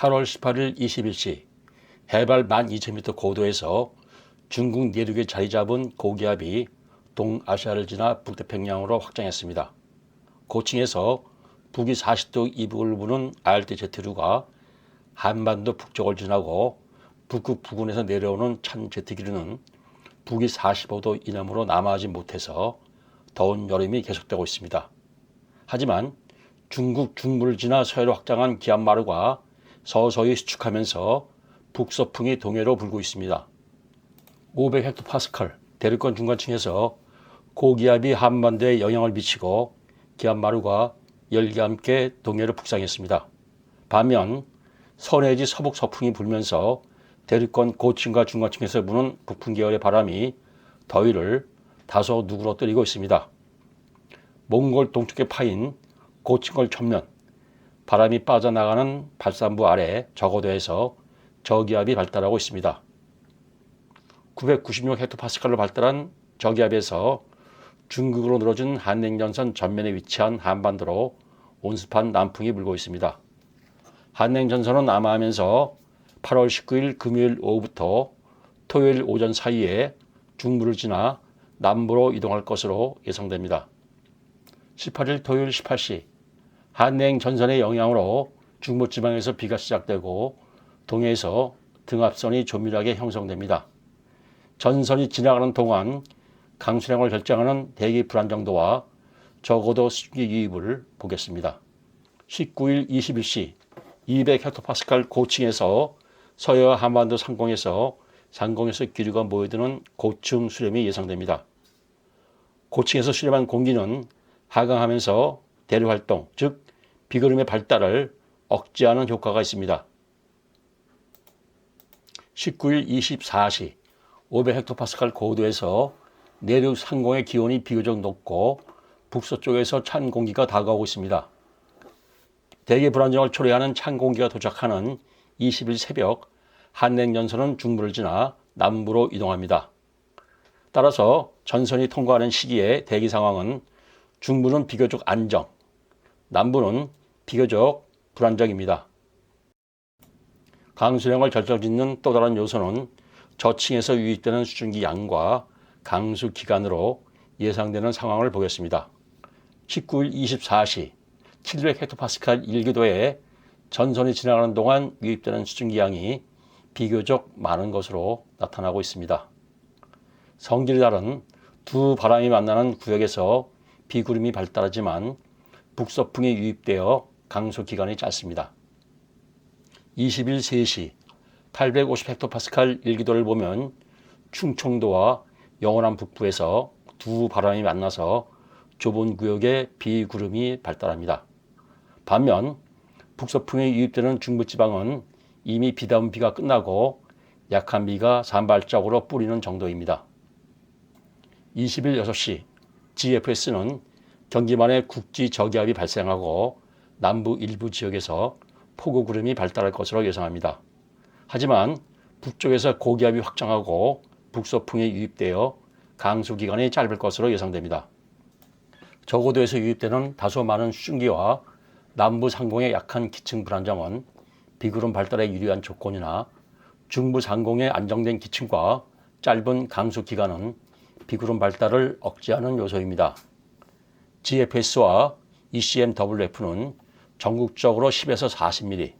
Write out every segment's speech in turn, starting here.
8월 18일 21시 해발 12,000m 고도에서 중국 내륙에 자리 잡은 고기압이 동아시아를 지나 북태평양으로 확장했습니다. 고층에서 북위 40도 이북을 부는 RTZ2가 한반도 북쪽을 지나고 북극 부근에서 내려오는 찬 제트기류는 북위 45도 이남으로 남하하지 못해서 더운 여름이 계속되고 있습니다. 하지만 중국 중부를 지나 서해로 확장한 기압마루가 서서히 수축하면서 북서풍이 동해로 불고 있습니다. 500헥토파스칼 대륙권 중간층에서 고기압이 한반도에 영향을 미치고 기압마루가 열기와 함께 동해로 북상했습니다. 반면 서내지 서북 서풍이 불면서 대륙권 고층과 중간층에서 부는 북풍 계열의 바람이 더위를 다소 누그러뜨리고 있습니다. 몽골 동쪽에 파인 고층골 천면, 바람이 빠져나가는 발산부 아래 저고도에서 저기압이 발달하고 있습니다. 996헥토파스칼로 발달한 저기압에서 중국으로 늘어진 한냉전선 전면에 위치한 한반도로 온습한 남풍이 불고 있습니다. 한냉전선은 남하하면서 8월 19일 금요일 오후부터 토요일 오전 사이에 중부를 지나 남부로 이동할 것으로 예상됩니다. 18일 토요일 18시 한냉전선의 영향으로 중부지방에서 비가 시작되고 동해에서 등압선이 조밀하게 형성됩니다. 전선이 지나가는 동안 강수량을 결정하는 대기 불안정도와 저고도 수증기 유입을 보겠습니다. 19일 21시 200헥토파스칼 고층에서 서해와 한반도 상공에서 기류가 모여드는 고층 수렴이 예상됩니다. 고층에서 수렴한 공기는 하강하면서 대류활동, 즉 비구름의 발달을 억제하는 효과가 있습니다. 19일 24시 500헥토파스칼 고도에서 내륙 상공의 기온이 비교적 높고 북서쪽에서 찬 공기가 다가오고 있습니다. 대기 불안정을 초래하는 찬 공기가 도착하는 20일 새벽 한냉전선은 중부를 지나 남부로 이동합니다. 따라서 전선이 통과하는 시기의 대기 상황은 중부는 비교적 안정, 남부는 비교적 불안정입니다. 강수량을 결정짓는 또 다른 요소는 저층에서 유입되는 수증기 양과 강수 기간으로 예상되는 상황을 보겠습니다. 19일 24시 700헥토파스칼 일기도에 전선이 지나가는 동안 유입되는 수증기 양이 비교적 많은 것으로 나타나고 있습니다. 성질이 다른 두 바람이 만나는 구역에서 비구름이 발달하지만 북서풍이 유입되어 강수 기간이 짧습니다. 20일 3시 850헥토파스칼 일기도를 보면 충청도와 영원한 북부에서 두 바람이 만나서 좁은 구역에 비구름이 발달합니다. 반면 북서풍이 유입되는 중부지방은 이미 비다운 비가 끝나고 약한 비가 산발적으로 뿌리는 정도입니다. 20일 6시 GFS는 경기만에 국지 저기압이 발생하고 남부 일부 지역에서 폭우구름이 발달할 것으로 예상합니다. 하지만 북쪽에서 고기압이 확장하고 북서풍이 유입되어 강수 기간이 짧을 것으로 예상됩니다. 저고도에서 유입되는 다소 많은 수증기와 남부 상공의 약한 기층 불안정은 비구름 발달에 유리한 조건이나 중부 상공의 안정된 기층과 짧은 강수 기간은 비구름 발달을 억제하는 요소입니다. GFS와 ECMWF는 전국적으로 10에서 40mm,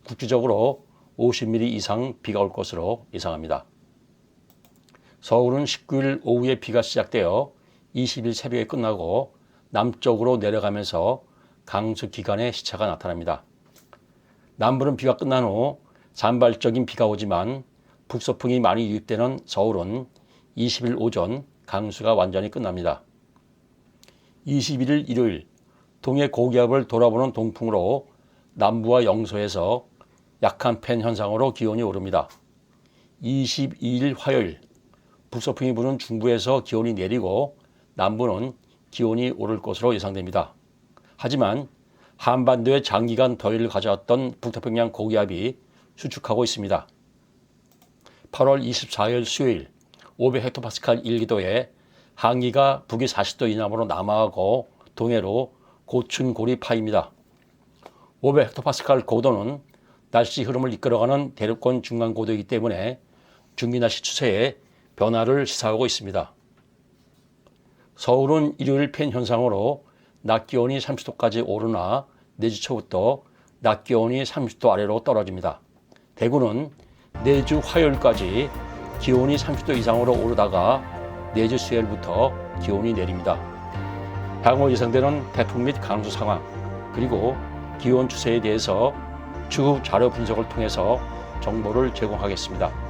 국지적으로 50mm 이상 비가 올 것으로 예상합니다. 서울은 19일 오후에 비가 시작되어 20일 새벽에 끝나고 남쪽으로 내려가면서 강수 기간의 시차가 나타납니다. 남부는 비가 끝난 후 산발적인 비가 오지만 북서풍이 많이 유입되는 서울은 20일 오전 강수가 완전히 끝납니다. 21일 일요일 동해 고기압을 돌아보는 동풍으로 남부와 영서에서 약한 팬 현상으로 기온이 오릅니다. 22일 화요일 북서풍이 부는 중부에서 기온이 내리고 남부는 기온이 오를 것으로 예상됩니다. 하지만 한반도에 장기간 더위를 가져왔던 북태평양 고기압이 수축하고 있습니다. 8월 24일 수요일 500헥토파스칼 일기도에 항기가 북위 40도 이남으로 남하하고 동해로 고층 고리 파입니다. 500헥토파스칼 고도는 날씨 흐름을 이끌어가는 대륙권 중간 고도이기 때문에 중기 날씨 추세에 변화를 시사하고 있습니다. 서울은 일요일 팬 현상으로 낮 기온이 30도까지 오르나 내주 초부터 낮 기온이 30도 아래로 떨어집니다. 대구는 내주 화요일까지 기온이 30도 이상으로 오르다가 내주 수요일부터 기온이 내립니다. 향후 예상되는 태풍 및 강수 상황 그리고 기온 추세에 대해서 추후 자료 분석을 통해서 정보를 제공하겠습니다.